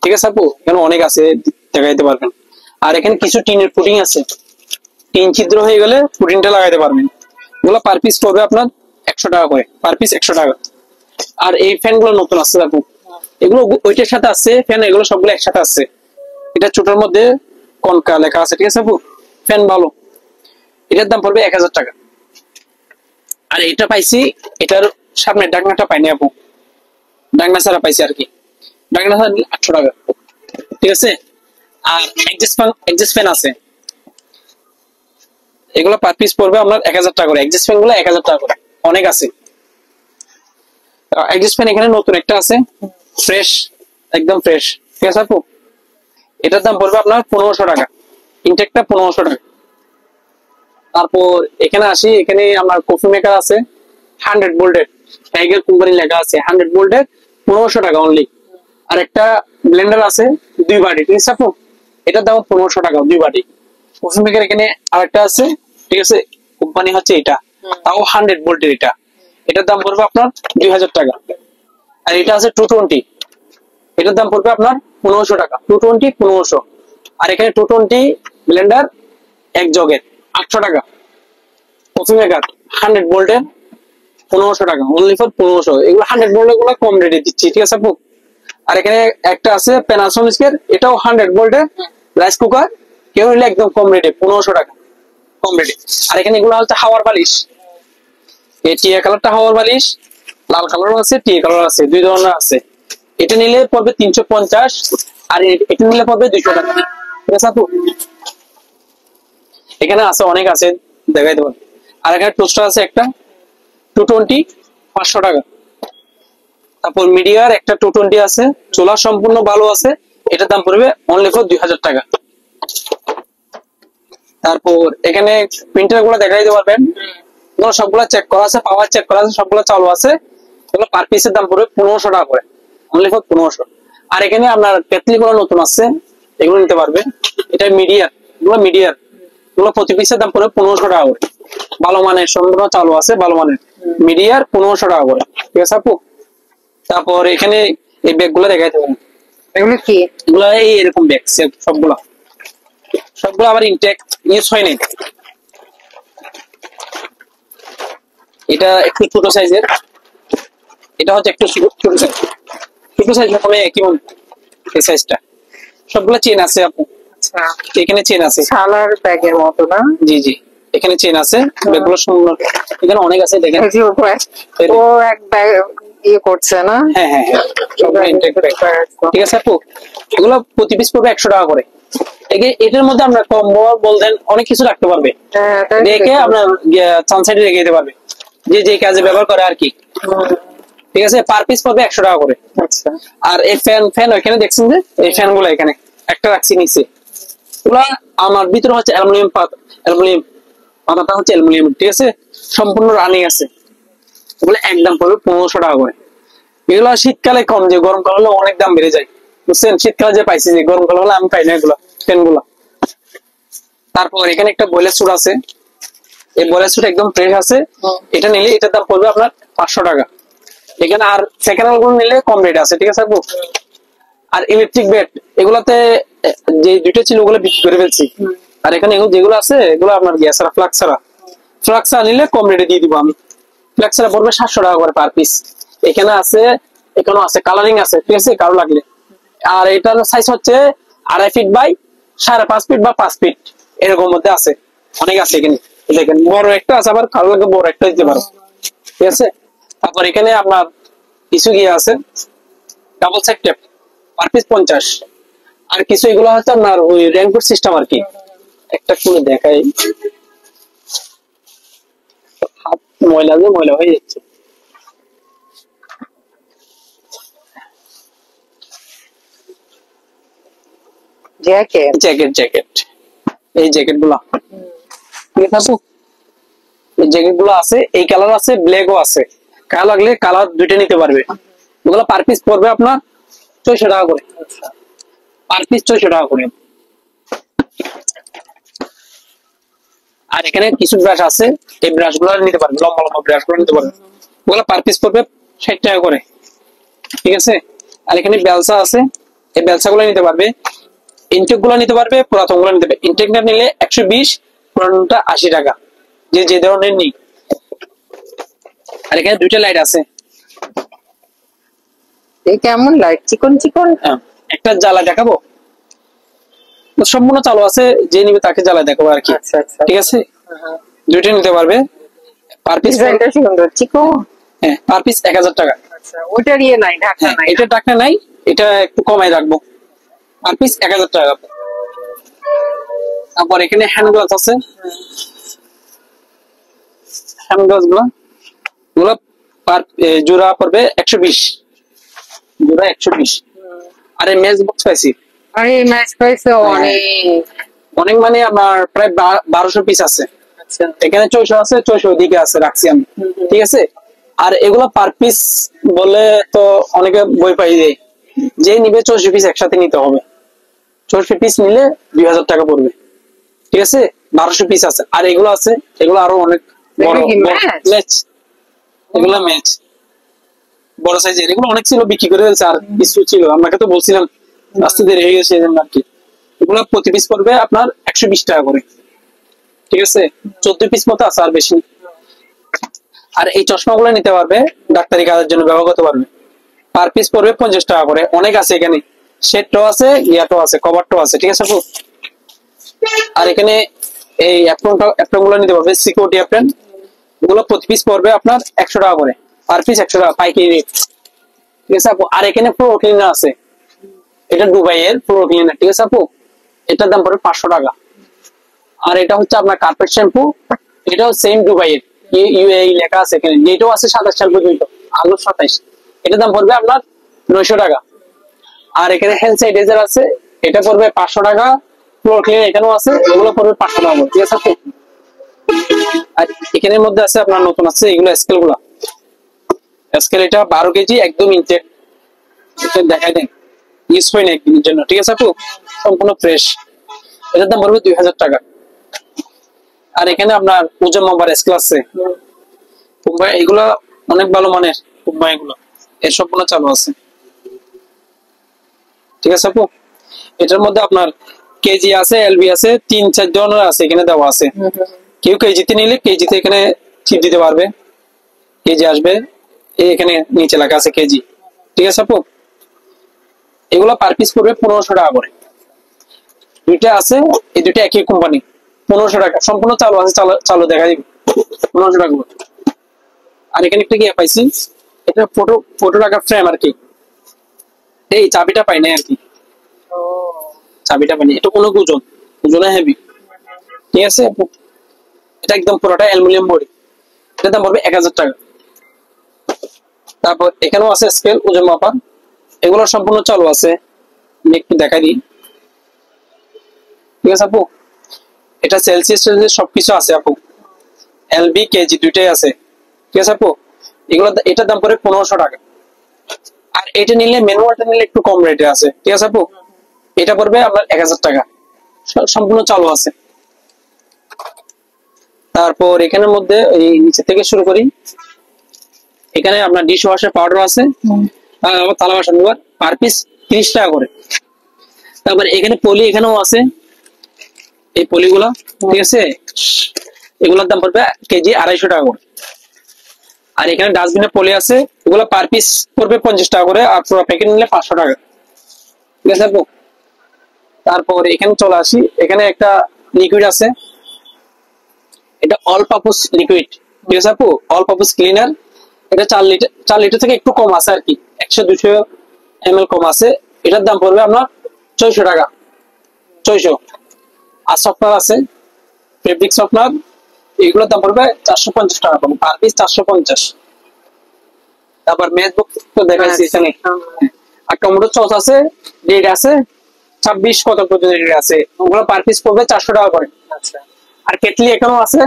ঠিক আছে আপু। এখানে অনেক আছে, দেখাইতে পারবেন। আর এখানে কিছু টিনের পুটিং আছে, টিন ছিদ্র হয়ে গেলে পুটিনটা লাগাইতে পারবেন। এগুলো পার পিস পড়বে আপনার 100 টাকা করে, পার পিস 100 টাকা। আর এই ফ্যান গুলো নতুন আসছে আপু, এগুলো ওইটার সাথে আছে ফ্যান, এগুলো সবগুলো একসাথে আছে। এটা ছোটোর মধ্যে কনকা লেখা আছে, ঠিক আছে আপু। ফ্যান ভালো, এটার দাম পড়বে 1000 টাকা। আর এটা পাইছি, এটার সামনে ডাকনাটা পাইনি আপু, ডাকনা ছাড়া পাইছি আর কি, ডাকনা ছাড়া 800 টাকা, ঠিক আছে। আর এক্সজস্ট ফ্যান আছে, এগুলো পার পিস পড়বে আপনার 1000 টাকা করে। এক্সজস্ট ফ্যান গুলো 1000 টাকা করে, অনেক আছে। এক্সজস্ট ফ্যান এখানে নতুন একটা আছে, ফ্রেশ, একদম ফ্রেশ, ঠিক আছে আপু। এটার দাম পড়বে আপনার 1500 টাকা, ইনটেকটা 1500 টাকা। তারপর এখানে আসি, এখানে আমার কফি মেকার আছে 100 ভোল্টের, টাইগার কোম্পানি লেখা আছে, 100 ভোল্টের 1500 টাকা অনলি। আর একটা ব্লেন্ডার আছে 2 বাটি, ঠিক আছে আপু। এটার দাম 1500 টাকা, 2 বাটি। কফি মেকার এখানে আরেকটা আছে, ঠিক আছে, কোম্পানি হচ্ছে এটা, তাও 100 ভোল্টের। এটার দাম পড়বে আপনার 2000 টাকা। আর এটা আছে 220, এটার দাম পড়বে আপনার 1500 টাকা, 220 1500। আর এখানে 220 ব্লেন্ডার এক জগের 800 টাকা। কফি মেকার 100 ভোল্টের 1500 টাকা, অনলি ফর 1500। এগুলো 100 ভোল্টের গুলো কম রেটে দিচ্ছি, ঠিক আছে আপু। আর এখানে একটা আছে প্যানাসোনিকের, এটাও 100 ভোল্টের রাইস কুকার, কেউ নিলে একদম কম রেটে 1500 টাকা, কম রেটে। আর এখানে এগুলো হচ্ছে হাওয়ার বালিশ, এই টিয়া কালারটা হাওয়ার বালিশ, লাল কালারও আছে, টিয়া কালার আছে, 2 ধরনের আছে। এটা নিলে পড়বে 350, আর এটা নিলে পড়বে 200 টাকা। ঠিক আছে আপু? এখানে আছে, অনেক আছে, দেখাই দেবো। আর এখানে টোস্টার আছে একটা 220, 500 টাকা। তারপর মিডিয়ার একটা 220 আছে, চুলা সম্পূর্ণ ভালো আছে, এটার দাম পড়বে অনলি ফর 2000 টাকা। তারপর এখানে প্রিন্টার গুলো দেখাই দিতে পারবেন, সবগুলা চেক করা আছে, পাওয়ার চেক করা আছে, সবগুলা চালু আছে। এগুলো পার পিসের দাম পড়বে 1500 টাকা করে, অনলি ফর 1500। আর এখানে আপনার কেটলি গুলো নতুন আছে, এগুলো নিতে পারবেন। এটা মিডিয়ার, এগুলো মিডিয়ার, এগুলো প্রতি পিসের দাম পড়বে 1500 টাকা করে। ভালো মানের, সম্পূর্ণ চালু আছে, ভালো মানের মিডিয়ার 1500 টাকা করে। ঠিক আছে আপু? তারপর এখানে এই ব্যাগ গুলো দেখাইতে পারেন। এগুলো কি? এগুলো এরকম ব্যাগ, সবগুলা সবগুলো আবার ইনটেক, ইউজ হয় নাই। এটা একটু ছোট সাইজের, এটা হচ্ছে একটু ছোট সাইজ, ছোট সাইজ হবে কি বল এই সাইজটা। সবগুলা চেন আছে আপু। আচ্ছা, এখানে চেন আছে, শালার ব্যাগের মতো না? জি জি, এখানে চেন আছে, ব্যাগগুলো সুন্দর, এখানে অনেক আছে দেখেন। এই যে ও এক ব্যাগ ইয়ে করছে না? হ্যাঁ হ্যাঁ হ্যাঁ, সবগুলো ইনটেক ব্যাগ। ঠিক আছে আপু? এগুলো প্রতি পিস পড়বে 100 টাকা করে। এটার মধ্যে আমরা কম্বো বলতেন অনেক কিছু রাখতে পারবে, রেখে আপনার চান সাইডে রেখে দিতে পারবে, যে যে কাজে ব্যবহার করে আর কি। ঠিক আছে? পার পিস পড়বে 100 টাকা করে। আচ্ছা, আর এই ফ্যান ওইখানে দেখছেন যে এই ফ্যান গুলো এখানে একটা রাখছি নিচে, ওগুলা আমার ভিতরে হচ্ছে অ্যালুমিনিয়াম পাতাটা হচ্ছে অ্যালুমিনিয়াম। ঠিক আছে? সম্পূর্ণ রানিং আছে। এগুলো একদম পড়বে 1500 টাকা করে। এগুলো শীতকালে কম, যে গরমকাল হলে অনেক দাম বেড়ে যায়, বুঝছেন? শীতকালে যে পাইছি, যে গরমকাল হলে আমি পাই না এগুলো ফ্যান গুলা। তারপর এখানে একটা বয়লার স্যুট আছে, এই বয়লার স্যুট একদম ফ্রেশ আছে, এটা নিলে এটার দাম পড়বে আপনার 500 টাকা। এখানে আর সেকেন্ড হ্যান্ড গুলো নিলে কম রেট আছে। ঠিক আছে আপু? আর ইলেকট্রিক বেড, এগুলাতে যে দুইটা ছিল ওগুলো বিক্রি করে ফেলছি। আর এখানে যেগুলো আছে এগুলো আপনার গ্যাস আর ফ্লাক্স নিলে কম রেটে দিয়ে দিব আমি। ফ্লাক্স পড়বে 700 টাকা করে পার পিস। এখানে আছে, এখানেও আছে, কালারিং আছে। ঠিক আছে? কারো লাগলে। আর এটার সাইজ হচ্ছে 2.5 ফিট বাই 5.5 ফিট বা 5 ফিট, এরকম মধ্যে আছে, অনেক আছে এখানে। দেখেন বড় একটা আছে, আবার কারো লাগে বড় একটা দিতে পারো। ঠিক আছে? তারপর এখানে আপনার কিছু গিয়ে আছে double side tape, per piece 50। আর কিছু এগুলো হচ্ছে আপনার ওই র্যাঙ্কুট সিস্টেম আর কি। একটা খুলে দেখাই, হাত ময়লা হয়ে যাচ্ছে। জ্যাকেট এই জ্যাকেট গুলা, এই জ্যাকেট গুলো আছে, এই কালার আছে, ব্ল্যাকও আছে। কালো লাগলে কালার দুইটা নিতে পারবে। ওগুলো পার পিস পড়বে আপনার 600 টাকা করে, পার পিস 600 টাকা করে। আর এখানে কিছু ব্রাশ আছে, এই ব্রাশ গুলো নিতে পারবে, লম্বা লম্বা ব্রাশ গুলো নিতে পারবে। ওগুলো পার পিস পড়বে 60 টাকা করে। ঠিক আছে? আর এখানে বেলসা আছে, এই বেলসা গুলো নিতে পারবে। ইনটেক গুলো নিতে পারবে, পুরাতন গুলো নিতে পারবে। ইনটেকটা নিলে 120, পুরাতনটা 80 টাকা, যে যে ধরনের নিই। আর এখানে দুইটা লাইট আছে, কেমন লাইট? চিকন চিকন। একটা জ্বালা দেখাবো, সম্পূর্ণ চালু আছে, যে নিবে তাকে জ্বালা দেখাবো আর কি। ঠিক আছে? দুইটা নিতে পারবে, পার পিস সুন্দর চিকন। হ্যাঁ, পার পিস 1000 টাকা। আচ্ছা, ওটার ইয়ে নাই, ঢাকনা নাই? এটা ঢাকনা নাই, এটা একটু কমাই রাখবো, পার পিস 1000 টাকা। তারপর এখানে হ্যান্ড গ্লাভস আছে, হ্যান্ড গ্লাভস গুলো পার জোড়া পড়বে 120, জোড়া 120। আর এই ম্যাচ বক্স পাইছি, আরে ম্যাচ পাইছে অনেক মানে আমার প্রায় 1200 পিস আছে। আচ্ছা, এখানে 600 আছে, 600 দিকে আছে, রাখছি আমি। ঠিক আছে? আর এগুলো পার পিস বলে তো অনেকে বই পাই দেয়, যে নিবে 600 পিস একসাথে নিতে হবে। 600 পিস নিলে 2000 টাকা পড়বে। ঠিক আছে? 1200 পিস আছে। আর এগুলো আছে, এগুলো আরো অনেক বড় ম্যাচ, এগুলো ম্যাচ বড় সাইজের। এগুলো অনেক ছিল, বিক্রি করে ফেলছে, আর কিছু ছিল, আপনাকে তো বলছিলাম আস্তে দেরি হয়ে গেছে আর কি। এগুলো প্রতি পিস পড়বে আপনার 120 টাকা করে। ঠিক আছে? 14 পিস মতো আছে, আর বেশি। আর এই চশমা গুলো নিতে পারবে, ডাক্তারি কাজের জন্য ব্যবহার করতে পারবে, পার পিস পড়বে 50 টাকা করে। অনেক আছে এখানে, সেটটাও আছে, ইয়াটাও আছে, কভারটাও আছে। ঠিক আছে? আর এখানে এই অ্যাপ্রন গুলো নিতে পারবে, সিকিউরিটি অ্যাপ্রন, ওগুলো প্রতি পিস পড়বে আপনার 100 টাকা করে, পার পিস 100 টাকা পাইকারি রেট। ঠিক আছে আপু। আর এখানে ফ্লোর ক্লিনার আছে, এটা দুবাই এর ফ্লোর ক্লিনার, ঠিক আছে আপু। এটার দাম পড়বে 500 টাকা। আর এটা হচ্ছে আপনার কার্পেট শ্যাম্পু, এটাও সেম দুবাই এর, ইউএই লেখা আছে এখানে, যেটাও আছে 27 সাল পর্যন্ত, আলো 27, এটার দাম পড়বে আপনার 900 টাকা। আর এখানে হ্যান্ড স্যানিটাইজার আছে, এটা পড়বে 500 টাকা। ফ্লোর ক্লিনার এখানেও আছে, এগুলো পড়বে 500 টাকা, ঠিক আছে আপু। আর এখানের মধ্যে আছে আপনার নতুন আছে এগুলো স্কেল গুলা, স্কেল এটা 12 কেজি একদম ইনটেক, এটা দেখাই দেন, ইউজ হয় না একদিনের জন্য, ঠিক আছে আপু, সম্পূর্ণ ফ্রেশ। এটার দাম পড়বে 2000 টাকা। আর এখানে আপনার ওজন মাপার স্কেল আছে, এগুলা অনেক ভালো মানের, এগুলো এর সম্পূর্ণ চালু আছে, ঠিক আছে আপু। এটার মধ্যে আপনার কেজি আছে, এলবি আছে, 3-4 ধরনের আছে এখানে দেওয়া আছে। কেউ কেজিতে নিলে কেজিতে এখানে চিপ দিতে পারবে, কেজি আসবে এখানে নিচে লেখা আছে কেজি, ঠিক আছে আপু। এগুলো পার পিস পড়বে 1500 টাকা করে। দুইটা আছে, এই দুইটা একই কোম্পানি, 1500 টাকা সম্পূর্ণ চালু আছে, চালু দেখা দিবে 1500 টাকা করে। আর এখানে একটা কি পাইছি, এটা ফটো রাখার ফ্রেম আর কি, এই চাবিটা পাই না আর কি, চাবিটা পাইনি, এটা অনেক ওজনে হেভি, ঠিক আছে আপু। এটা একদম পুরোটা অ্যালুমিনিয়াম বডি, এটার দাম পড়বে 1000 টাকা। তারপর এখানেও আছে স্কেল ওজন মাপার, এগুলো সম্পূর্ণ চালু আছে, আমি একটু দেখাই দিই, ঠিক আছে আপু। এটা সেলসিয়াস সবকিছু আছে আপু, এলবি কেজি দুইটাই আছে, ঠিক আছে আপু। এগুলো এটার দাম পড়বে 1500 টাকা। আর এটা নিলে ম্যানুয়ালটা নিলে একটু কম রেটে আছে, ঠিক আছে আপু। এটা পড়বে আপনার 1000 টাকা, সম্পূর্ণ চালু আছে। তারপর এখানের মধ্যে এই নিচে থেকে শুরু করি, এখানে আপনার ডিশ ওয়াশের পাউডার আছে, থালা বাসন ধোয়ার, পার পিস 30 টাকা করে। তারপর এখানে পলি এখানেও আছে, এই পলিগুলা, ঠিক আছে, এগুলোর দাম পড়বে কেজি 250 টাকা করে। আর এখানে ডাস্টবিনের পলি আছে, এগুলো পার পিস পড়বে 50 টাকা করে, আর পুরো প্যাকেট নিলে 500 টাকা, ঠিক আছে আপু। তারপর এখানে চলে আসি, এখানে একটা লিকুইড আছে, এটা অল পারপাস লিকুইড, ঠিক আছে আপু, অল পারপাস ক্লিনার। এটা 4 লিটার থেকে একটু কম আছে আর কি, 100-200 ml কম আছে। এটার দাম পড়বে আপনার 600 টাকা, 600। আর সফটওয়্যার আছে, ফেব্রিক সফটওয়্যার, এগুলোর দাম পড়বে 450 টাকা করে, পার পিস 450। তারপর ম্যাচ বক্স তো দেখাইছি এখানে। আর টমেটো সস আছে, রেড আছে 26 কত পর্যন্ত রেড আছে, ওগুলো পার পিস পড়বে 400 টাকা করে। আচ্ছা। আর কেটলি এখানেও আছে,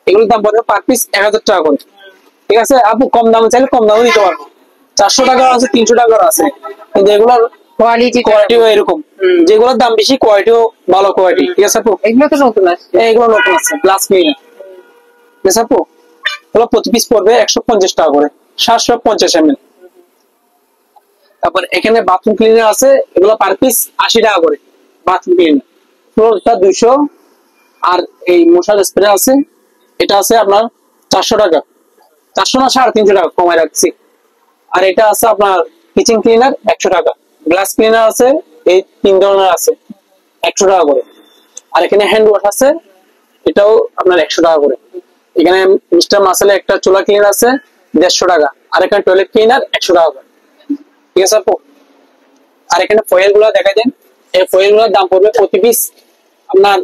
এগুলোর দাম পড়বে পার পিস 1000 টাকা করে, ঠিক আছে আপু। কম দামে চাইলে কম দামে দিতে পারবো, 400 টাকার আছে, 300 টাকার আছে, কিন্তু এগুলোর কোয়ালিটিও এরকম, যেগুলোর দাম বেশি কোয়ালিটিও ভালো কোয়ালিটি, ঠিক আছে আপু। এগুলো তো নতুন আছে, এগুলো নতুন আছে, গ্লাস ক্লিনার, ঠিক আছে আপু। এগুলো প্রতি পিস পড়বে 150 টাকা করে, 750 ml। তারপর এখানে বাথরুম ক্লিনার আছে, এগুলো পার পিস 80 টাকা করে, বাথরুম ক্লিনার। ফ্লোরটা 200। আর এই মশার স্প্রে আছে, এটা আছে আপনার 400 টাকা, 400 না 350 টাকা কমায় রাখছি। আর এটা আছে আপনার কিচেন ক্লিনার 100 টাকা। গ্লাস ক্লিনার আছে, এই 3 ধরনের আছে, 100 টাকা করে। আর এখানে হ্যান্ড ওয়াশ আছে, এটাও আপনার 100 টাকা করে। এখানে মিস্টার মাসেলে একটা চুলা ক্লিনার আছে 150 টাকা। আর এখানে টয়লেট ক্লিনার 100 টাকা করে, ঠিক আছে আপু। আর এখানে ফয়েল গুলো দেখা দেন, এই ফয়েল গুলোর দাম পড়বে প্রতি পিস আপনার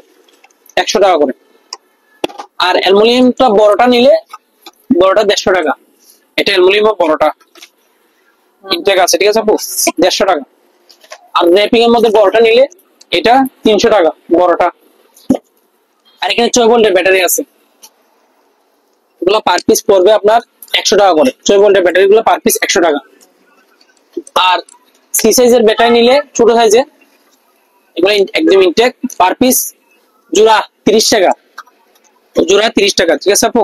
100 টাকা করে। আর অ্যালুমিনিয়ামটা বড়টা নিলে, বড়টা 150 টাকা, এটা অ্যালুমিনিয়াম বড়টা ইনটেক আছে, ঠিক আছে আপু, 150 টাকা। আর র্যাপিং এর মধ্যে বড়টা নিলে এটা 300 টাকা বড়টা। আর এখানে 6 ভোল্টের ব্যাটারি আছে, এগুলো পার পিস পড়বে আপনার 100 টাকা করে, 6 ভোল্টের ব্যাটারি গুলো পার পিস 100 টাকা। আর সি সাইজের ব্যাটারি নিলে, ছোট সাইজের, এগুলো একদম ইনটেক, পার পিস জোড়া 30 টাকা, জোড়া 30 টাকা, ঠিক আছে আপু।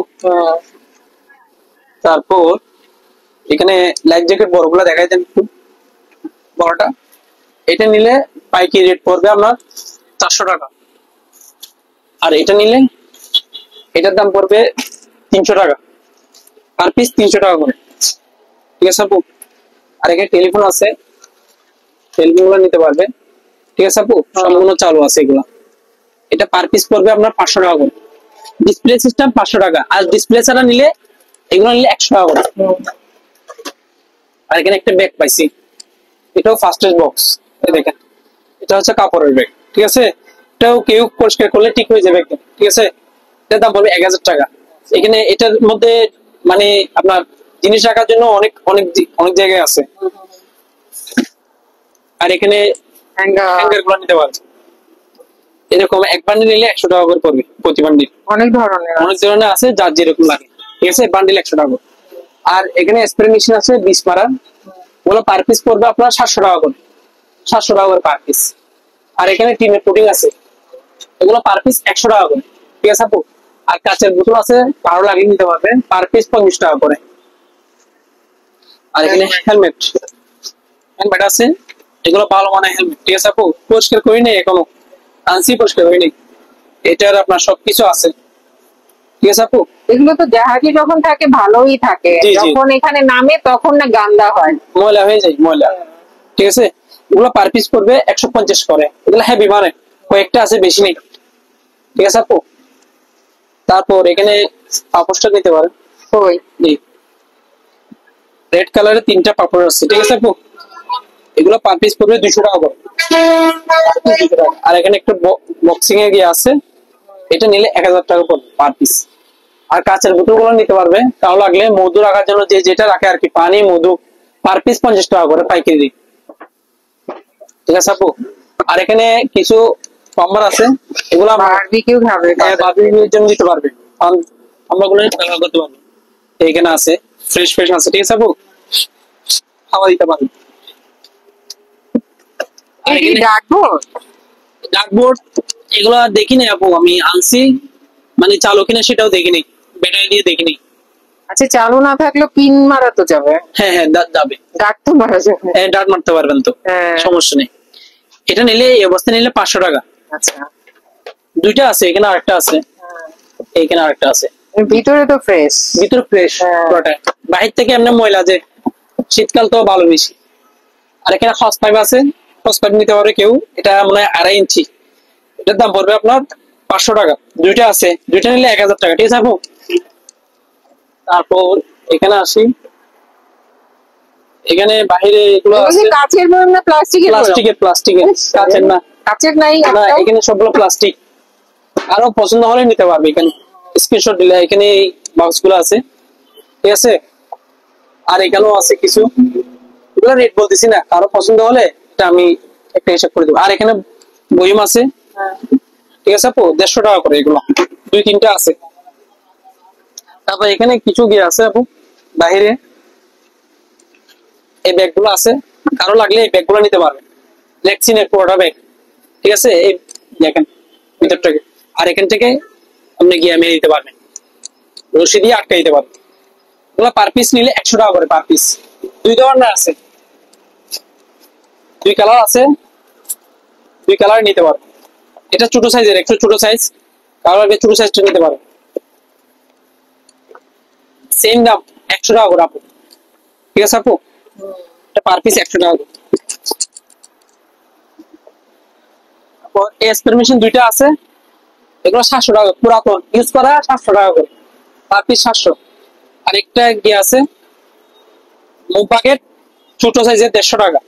তারপর এখানে লাইফ জ্যাকেট বড়গুলো দেখাই দেন একটু, বড়টা এটা নিলে পাইকারি রেট পড়বে আপনার 400 টাকা। আর এটা নিলে এটার দাম পড়বে 300 টাকা, পার পিস 300 টাকা করে, ঠিক আছে আপু। আর এখানে টেলিফোন আছে, টেলিফোন গুলো নিতে পারবে, ঠিক আছে আপু, সম্পূর্ণ চালু আছে এগুলা। এটা পার পিস পড়বে আপনার 500 টাকা করে। ডিসপ্লে সিস্টেম 500 টাকা, আর ডিসপ্লে ছাড়া নিলে, এগুলো নিলে 100 টাকা করে। আর এখানে একটা ব্যাগ পাইছি, এটাও ফার্স্টেজ বক্স। দেখেন এটা হচ্ছে কাপড়ের ব্যাগ, ঠিক আছে। এটাও কেউ পরিষ্কার করলে ঠিক হয়ে যাবে একদম, ঠিক আছে। এটার দাম পড়বে 1000 টাকা। এখানে এটার মধ্যে মানে আপনার জিনিস রাখার জন্য অনেক অনেক অনেক জায়গায় আছে। আর এখানে হ্যাঙ্গার গুলো নিতে পারবেন, এরকম এক বান্ডিল নিলে 100 টাকা করে পড়বে প্রতি বান্ডিল। অনেক ধরনের আছে, যার যেরকম লাগে, ঠিক আছে। বান্ডিল 100 টাকা। আর এখানে স্প্রে মেশিন আছে 20 মারা, ওগুলো পার পিস পড়বে আপনার 700 টাকা করে, 700 টাকা করে পার পিস। আর এখানে টিনের পুডিং আছে, এগুলো পার পিস 100 টাকা করে, ঠিক আছে আপু। আর কাঁচের বোতল আছে, কারো লাগিয়ে নিতে পারবে, পার পিস 50 টাকা করে। আর এখানে হেলমেট আছে, এগুলো ভালো মানের হেলমেট, ঠিক আছে আপু। পরিষ্কার করি নেই এখনো, আনসি পরিষ্কার করি নেই। এটার আপনার সবকিছু আছে, ঠিক আছে আপু। এগুলো তো জাহাজে যখন থাকে ভালোই থাকে, যখন এখানে নামে তখন না গান্দা হয়, ময়লা হয়ে যায়, ময়লা, ঠিক আছে। এগুলো পার পিস করবে 150 করে, এগুলো হেভি মানে কয়েকটা আছে, বেশি নেই, ঠিক আছে আপু। তারপর এখানে পাপোশটা নিতে পারেন, ওই রেড কালারের 3টা পাপড় আছে, ঠিক আছে আপু। এগুলো পার পিস করবে 200 টাকা করে। আর এখানে একটা বক্সিং এ গিয়ে আছে, এটা নিলে 1000 টাকা পড়বে পার পিস। আর কাঁচের বোতল গুলো নিতে পারবে, তাও লাগলে মধু রাখার জন্য যে যেটা রাখে আর কি, পানি মধু, পার পিস 50 টাকা করে পাইকারি, ঠিক আছে আপু। আর এখানে কিছু পাম্বার আছে, এগুলো বারবিকিউ খাবে, বারবিকিউর জন্য দিতে পারবে, আমরা গুলো ব্যবহার করতে পারবে। এখানে আছে ফ্রেশ ফ্রেশ আছে, ঠিক আছে আপু, খাওয়া দিতে পারবে। ডাকবোর্ড এগুলো দেখিনি আপু, আমি আনছি মানে চালু কিনা সেটাও দেখিনি, ব্যাটারি দিয়ে দেখিনি। আচ্ছা, চালু না থাকলেও পিন মারা তো যাবে। হ্যাঁ হ্যাঁ যাবে, ডাক তো মারা যাবে, হ্যাঁ ডাক মারতে পারবেন তো, সমস্যা নেই। এটা নিলে এই অবস্থা নিলে 500 টাকা। আচ্ছা, দুইটা আছে, এখানে আরেকটা আছে, এখানে আরেকটা আছে। ভিতরে তো ফ্রেশ, ভিতরে ফ্রেশ পুরোটা, বাহির থেকে এমনি ময়লা, যে শীতকাল তো ভালো বেশি। আর এখানে হস পাইপ আছে, হস পাইপ নিতে পারবে কেউ, এটা মনে হয় 2.5 ইঞ্চি, এটার দাম পড়বে আপনার 500 টাকা। দুইটা আছে, দুইটা নিলে 1000 টাকা, ঠিক আছে আপু। তারপর এখানে আসি, এখানে বাইরে এগুলো আছে কাচের বয়ম না প্লাস্টিকের? প্লাস্টিকের, কাচের না, কাচের নাই না, এখানে সবগুলো প্লাস্টিক। আরো পছন্দ হলে নিতে পারবে, এখানে স্ক্রিনশট দিলে এখানে এই বক্স গুলো আছে, ঠিক আছে। আর এখানেও আছে কিছু, এগুলো রেট বলতেছি না, কারো পছন্দ হলে এটা আমি একটা হিসাব করে দেবো। আর এখানে বইম আছে, ঠিক আছে আপু, 150 টাকা করে এগুলো, 2-3টা আছে। তারপর এখানে কিছু গিয়ে আছে আপু বাহিরে, এই ব্যাগ গুলো আছে, কারো লাগলে এই ব্যাগ গুলো নিতে পারবে, লেক্সিনের পুরোটা ব্যাগ, ঠিক আছে। এই দেখেন ভিতর থেকে, আর এখান থেকে আপনি গিয়ে মেরে দিতে পারবেন, রশি দিয়ে আটকে দিতে পারবেন। এগুলো পার পিস নিলে 100 টাকা করে পার পিস। 2 ধরনের আছে, 2 কালার আছে, 2 কালার নিতে পারবে। এটা ছোট সাইজের, একটু ছোট সাইজ, কারো আগে ছোট সাইজটা নিতে পারবে। সেম দাম 100 টাকা করে আপু, ঠিক আছে আপু। এটা পার পিস 100 টাকা করে। তারপর এক্সপেরিমেশন 2টা আছে, এগুলো 700 টাকা, পুরাতন ইউজ করা 700 টাকা করে পার পিস, 700। আরেকটা গিয়ে আছে মুভ বাকেট, ছোট সাইজের, 150 টাকা।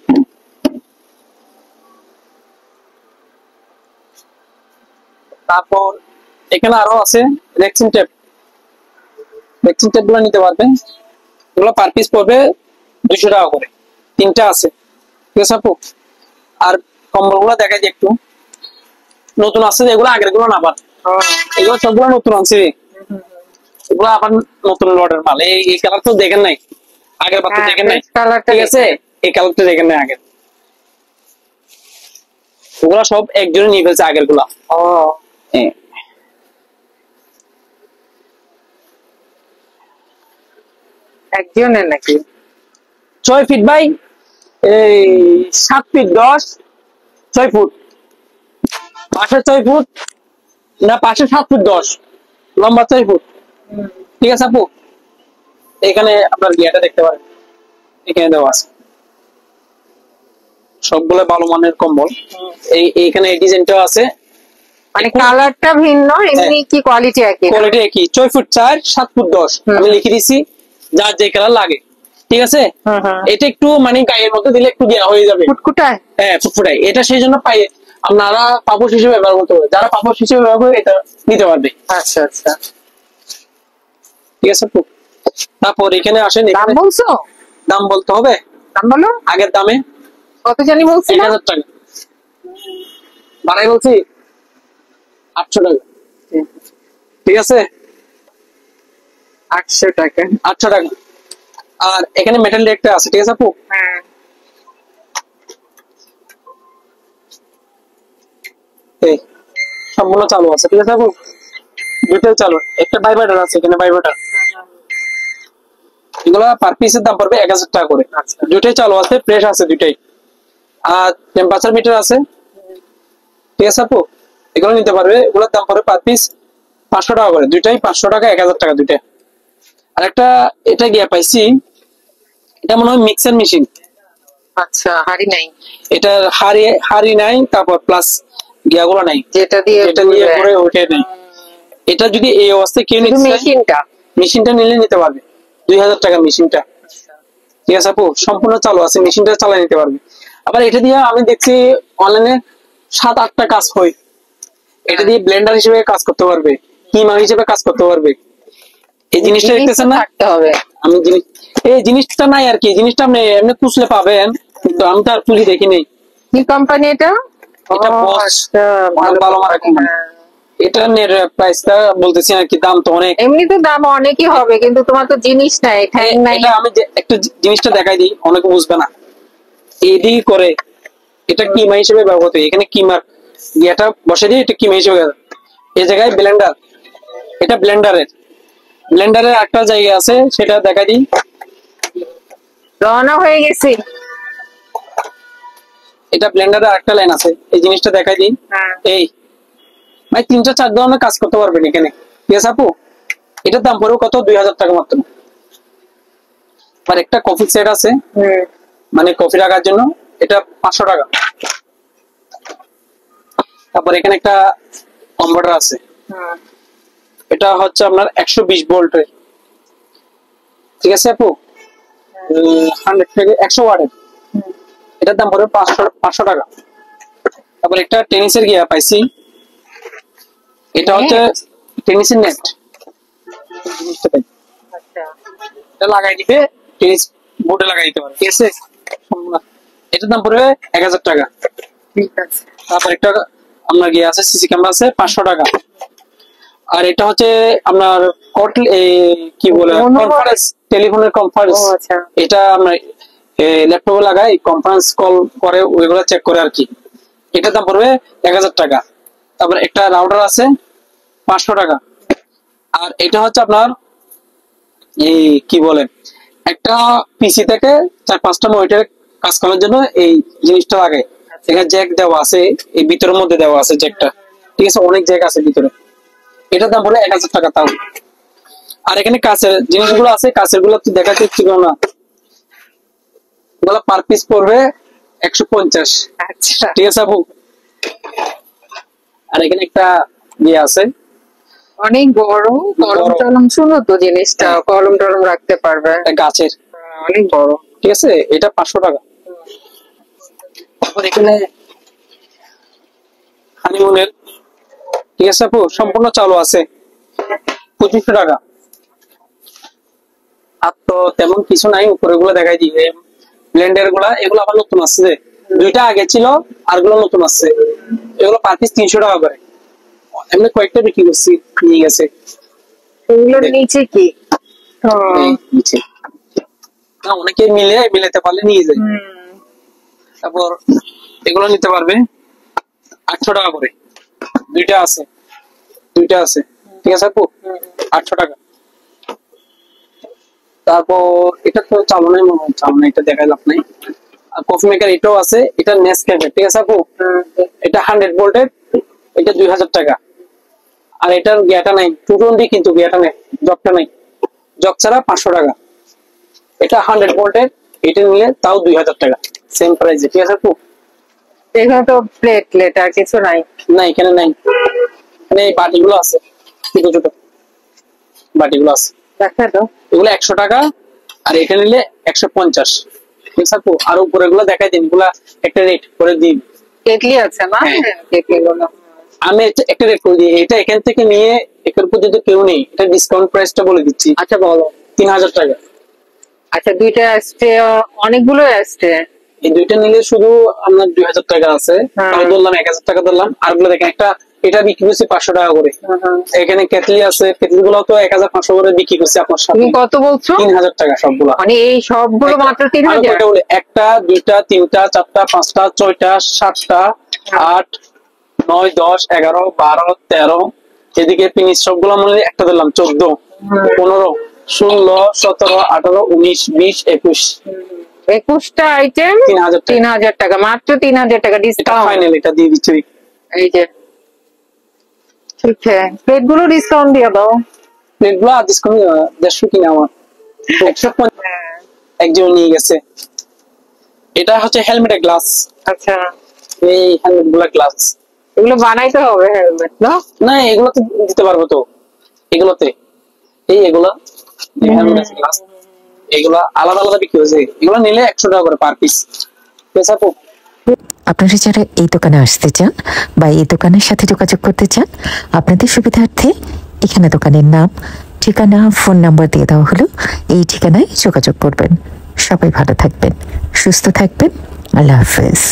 তারপর এখানে আরো আছে রেক্সিন টেপ, রেক্সিন টেপ গুলো নিতে পারবে, এগুলো পার পিস পড়বে 200 টাকা করে, 3টা আছে, ঠিক আছে আপু। আর কম্বল গুলো দেখাই একটু, নতুন আছে যেগুলো, আগের গুলো না, আবার এগুলো সবগুলো নতুন আছে, এগুলো আবার নতুন লটের মাল। এই কালার তো দেখেন নাই, আগের বার তো দেখেন নাই, ঠিক আছে। এই কালারটা দেখেন নাই আগের, ওগুলা সব একজনে নিয়ে ফেলছে আগের গুলা। একজনের নাকি? 6 ফিট বাই এই 7 ফিট 10, 6 ফুট পাশে, 6 ফুট না, পাশে 7 ফুট 10, লম্বা 6 ফুট, ঠিক আছে আপু। এখানে আপনার গিয়াটা দেখতে পারেন, এখানে দেওয়া আছে সবগুলো ভালো মানের কম্বল। এইখানে এই ডিজাইনটাও আছে, মানে কালারটা ভিন্ন, এমনি কি কোয়ালিটি একই? কোয়ালিটি একই, 6 ফুট 4, 7 ফুট 10, আমি লিখে দিছি যার যে কালার লাগে, ঠিক আছে, এটা একটু মানে গায়ের মধ্যে দিলে একটু দেওয়া হয়ে যাবে, ফুটকুটায়। হ্যাঁ ফুটফুটাই, এটা সেই জন্য পাই আপনারা পাপোশ হিসেবে ব্যবহার করতে পারবেন, যারা পাপোশ হিসেবে ব্যবহার করে এটা নিতে পারবে। আচ্ছা আচ্ছা, ঠিক আছে আপু। তারপর এখানে আসেন, দাম এখানে বলছো? দাম বলতে হবে, দাম বলো। আগের দামে কত জানি বলছি? 1000 টাকা বাড়াই বলছি, 800 টাকা। ঠিক আছে, 800 টাকা। 800 টাকা। আর এখানে মেটাল একটা আছে, ঠিক আছে আপু, হ্যাঁ, এই সম্পূর্ণ চালু আছে, ঠিক আছে আপু, দুটোই চালু, একটা ভাইব্রেটর আছে এখানে, ভাইব্রেটর, এগুলা পার পিসের দাম পড়বে 1000 টাকা করে। দুটোই চালু আছে, ফ্রেশ আছে দুটোই। আর টেম্পারেচার মিটার আছে, ঠিক আছে আপু, এগুলো নিতে পারবে, এগুলোর দাম পড়বে পার পিস 500 টাকা করে, দুইটাই 500 টাকা, 1000 টাকা দুইটা। আর একটা এটা গিয়া পাইছি, এটা মনে হয় মিক্সার মেশিন, আচ্ছা, হাড়ি নাই, এটা হাড়ি নাই, তারপর প্লাস গিয়াগুলো নাই, যেটা দিয়ে এটা দিয়ে করে ওঠে নাই। এটা যদি এই অবস্থায় কেউ নিতে চায়, মেশিনটা মেশিনটা নিলে নিতে পারবে 2000 টাকা মেশিনটা। ঠিক আছে আপু, সম্পূর্ণ চালু আছে, মেশিনটা চালিয়ে নিতে পারবে। আবার এটা দিয়ে আমি দেখছি অনলাইনে 7-8টা কাজ হয়, এটা দিয়ে ব্লেন্ডার হিসেবে কাজ করতে পারবে, কিমা হিসেবে কাজ করতে পারবে। এই জিনিসটা দেখতেছেন না, থাকতে হবে। আমি এই জিনিসটা নাই আর কি, জিনিসটা আপনি এমনি খুঁজলে পাবেন, কিন্তু আমি তো আর খুঁজে দেখিনি। কি কোম্পানি এটা? এটা বস, অনেক ভালো মানের কোম্পানি। এটা এর প্রাইসটা বলতেছি আর কি, দাম তো অনেক, এমনি তো দাম অনেকই হবে, কিন্তু তোমার তো জিনিস নাই, ঠ্যাং নাই। এটা আমি একটা জিনিসটা দেখাই দিই, অনেকে বুঝবে না, এদিকে করে এটা কিমা হিসেবে ব্যবহৃত হয়, এখানে কিমার ইয়েটা বসে দিয়ে এটা কিমা হিসেবে, এই জায়গায় ব্লেন্ডার, এটা ব্লেন্ডারের একটা জায়গা আছে, সেটা দেখাই দিই। রওনা হয়ে গেছি। এটা ব্লেন্ডারের একটা লাইন আছে, এই জিনিসটা দেখাই দিই। এই ভাই 3-4 ধরনের কাজ করতে পারবেন এখানে, ঠিক আছে আপু। এটার দাম পড়বে কত, 2000 টাকা মাত্র। আর একটা কফি সেট আছে, মানে কফি রাখার জন্য, এটা 500 টাকা। তারপর এখানে একটা কনভার্টার আছে, এটা হচ্ছে আপনার 120 ভোল্টের, ঠিক আছে আপু, 100 থেকে 100 ওয়াটের, এটার দাম পড়বে 500 টাকা। তারপর একটা টেনিসের গিয়া পাইছি, এটা হচ্ছে টেনিসের নেট, এটা লাগাই দিবে, টেনিস বোর্ডে লাগাই দিতে পারে, ঠিক আছে। এটার দাম পড়বে 1000 টাকা। ঠিক আছে। তারপর একটা আপনার গিয়ে আছে সিসি ক্যামেরা আছে, 500 টাকা। আর এটা হচ্ছে আপনার কি বলে, কনফারেন্স, টেলিফোনের কনফারেন্স, এটা আপনার ল্যাপটপে লাগাই, কনফারেন্স কল করে, ওইগুলো চেক করে আর কি। এটার দাম পড়বে 1000 টাকা। তারপর একটা রাউটার আছে 500 টাকা। আর এটা হচ্ছে আপনার এই কি বলে, একটা পিসি থেকে 4-5টা মনিটর কাজ করার জন্য এই জিনিসটা লাগে। এখানে জ্যাক দেওয়া আছে, এই ভিতরের মধ্যে দেওয়া আছে জ্যাকটা, ঠিক আছে, অনেক জ্যাক আছে ভিতরে। এটার দাম পড়বে 1000 টাকা তাও। আর এখানে কাছের জিনিসগুলো আছে, কাছের গুলো তো দেখাতে ছিল না, ওগুলো পার পিস পড়বে 150। আচ্ছা, ঠিক আছে আপু। আর এখানে একটা ইয়ে আছে, অনেক বড় কলম টলম, শুনো তো জিনিসটা, কলম টলম রাখতে পারবে, গাছের, অনেক বড়, ঠিক আছে, এটা 500 টাকা। তারপর এখানে হানিমুনের, ঠিক আছে আপু, সম্পূর্ণ চালু আছে, 2500 টাকা। আর তো তেমন কিছু নাই, উপরে গুলো দেখাই দিই, ব্লেন্ডার গুলা, এগুলো আবার নতুন আসছে, দুইটা আগে ছিল, আর গুলো নতুন আসছে, এগুলো পার পিস 300 টাকা করে। এমনি কয়েকটা বিক্রি করছি, নিয়ে গেছে। এগুলোর নিচে কি? এই নিচে না, অনেকে মিলাতে পারলে নিয়ে যায়। তারপর এগুলো নিতে পারবে 800 টাকা করে, দুইটা আছে, ঠিক আছে আপু, 800 টাকা। তারপর এটা তো চালু নাই মনে হয়, চালু নাই, এটা দেখাই লাভ নাই। আর কফি মেকার এটাও আছে, এটা নেসক্যাফে, ঠিক আছে আপু, এটা 100 ভোল্টের, এটা 2000 টাকা। আর এটার গিয়াটা নাই, 220, কিন্তু গিয়াটা নেই, জগটা নাই, জগ ছাড়া 500 টাকা। এটা 100 ভোল্টের, এটা নিলে তাও 2000 টাকা, সেম প্রাইসে, ঠিক আছে আপু। এখানে তো প্লেট আর কিছু নাই, না এখানে নাই, এখানে এই বাটিগুলো আছে, ছোট ছোট বাটিগুলো আছে, দেখা তো এগুলো 100 টাকা। আর এটা নিলে 150। ঠিক আছে আপু, আর উপরে গুলো দেখাই দিন, গুলা একটা রেট করে দিন। কেটলি আছে না? হ্যাঁ। কেটলি গুলো আমি একটা রেট করে দিই, এটা এখান থেকে নিয়ে এখান পর্যন্ত কেউ নেই, এটা ডিসকাউন্ট প্রাইসটা বলে দিচ্ছি। আচ্ছা বলো। 3000 টাকা। আচ্ছা দুইটা আসছে, অনেকগুলো আসছে। এই দুইটা নিলে শুধু আপনার 2000 টাকা আছে, হ্যাঁ। আমি ধরলাম 1000 টাকা ধরলাম। আর গুলো দেখেন, একটা এটা বিক্রি করছি 500 টাকা করে। এখানে কেটলি আছে, কেটলি গুলো তো 1500 করে বিক্রি করছি আপনার সাথে। তুমি কত বলছো? 3000 টাকা সবগুলো। মানে এই সবগুলো মাত্র 3000? একটা, দুইটা, তিনটা, চারটা, পাঁচটা, ছয়টা, সাতটা, 8, 9, 10, 11, 12, 13, এদিকে পিনিস সবগুলো মনে হয় একটা দিলাম, 14, 15, 16, 17, 18, 19, 20, 21। 21টা আইটেম 3000 টাকা। 3000 টাকা, মাত্র 3000 টাকা এটা ডিসকাউন্ট। ফাইনাল, এটা দিয়ে দিচ্ছি। এই যে ঠিক আছে, প্লেট গুলো ডিসকাউন্ট দিয়ে দাও। প্লেটগুলো আর ডিসকাউন্ট 150 কিনা আমার 150 একজন নিয়ে গেছে। এটা হচ্ছে হেলমেটের গ্লাস। আচ্ছা এই হেলমেট গুলা গ্লাস, এগুলো বানাইতে হবে হেলমেট না? না এগুলোতে দিতে পারবো তো, এগুলোতে এগুলা হেলমেট গ্লাস, এগুলা আলাদা আলাদা বিক্রি হয়েছে। এগুলো নিলে 100 টাকা করে পার পিস। আপনারা যারা এই দোকানে আসতে চান বা এই দোকানের সাথে যোগাযোগ করতে চান, আপনাদের সুবিধার্থে এখানে দোকানের নাম, ঠিকানা, ফোন নাম্বার দিয়ে দেওয়া হলো। এই ঠিকানায় যোগাযোগ করবেন। সবাই ভালো থাকবেন, সুস্থ থাকবেন। আল্লাহ হাফেজ।